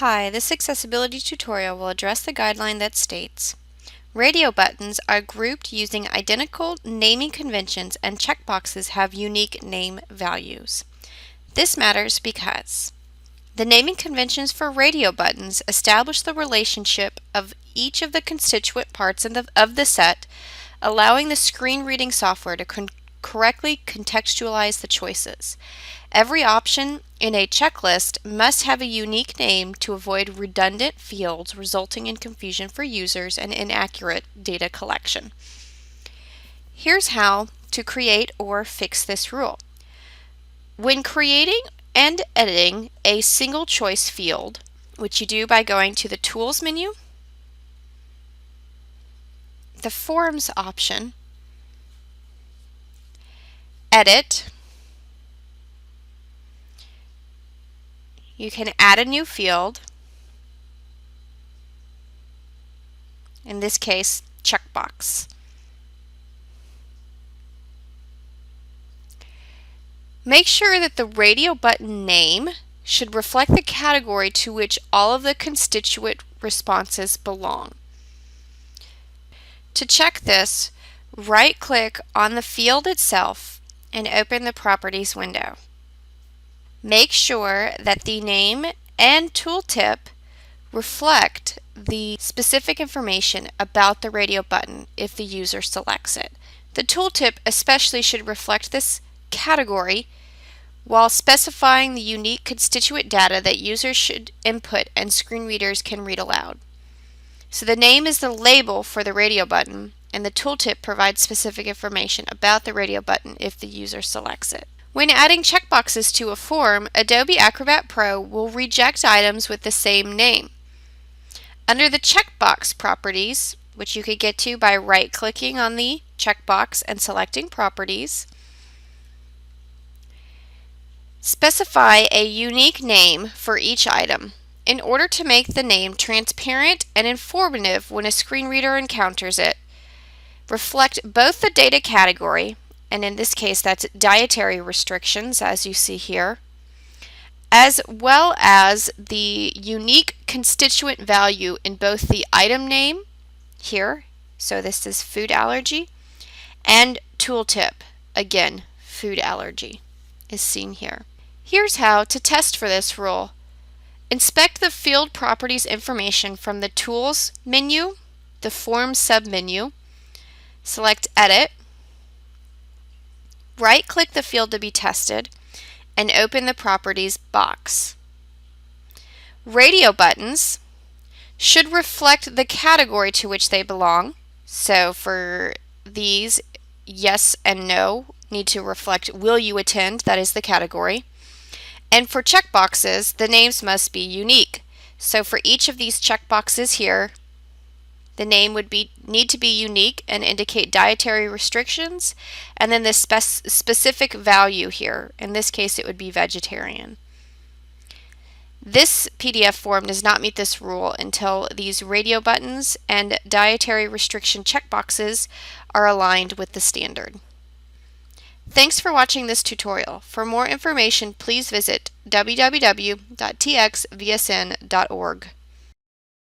Hi, this accessibility tutorial will address the guideline that states radio buttons are grouped using identical naming conventions and checkboxes have unique name values. This matters because the naming conventions for radio buttons establish the relationship of each of the constituent parts of the set, allowing the screen reading software to correctly contextualize the choices. Every option in a checklist must have a unique name to avoid redundant fields resulting in confusion for users and inaccurate data collection. Here's how to create or fix this rule. When creating and editing a single choice field, which you do by going to the Tools menu, the Forms option, Edit, you can add a new field, in this case, checkbox. Make sure that the radio button name should reflect the category to which all of the constituent responses belong. To check this, right-click on the field itself and open the Properties window. Make sure that the name and tooltip reflect the specific information about the radio button if the user selects it. The tooltip especially should reflect this category while specifying the unique constituent data that users should input and screen readers can read aloud. So the name is the label for the radio button, and the tooltip provides specific information about the radio button if the user selects it. When adding checkboxes to a form, Adobe Acrobat Pro will reject items with the same name. Under the checkbox properties, which you could get to by right-clicking on the checkbox and selecting Properties, specify a unique name for each item in order to make the name transparent and informative when a screen reader encounters it. Reflect both the data category, and in this case that's dietary restrictions as you see here, as well as the unique constituent value in both the item name here, so this is food allergy, and tooltip, again food allergy, is seen here. Here's how to test for this rule. Inspect the field properties information from the Tools menu, the Forms submenu, select Edit, right-click the field to be tested, and open the Properties box. Radio buttons should reflect the category to which they belong. So for these, yes and no need to reflect will you attend, that is the category. And for checkboxes, the names must be unique. So for each of these checkboxes here, the name would need to be unique and indicate dietary restrictions, and then the specific value here. In this case, it would be vegetarian. This PDF form does not meet this rule until these radio buttons and dietary restriction checkboxes are aligned with the standard. Thanks for watching this tutorial. For more information, please visit www.TxVSN.org.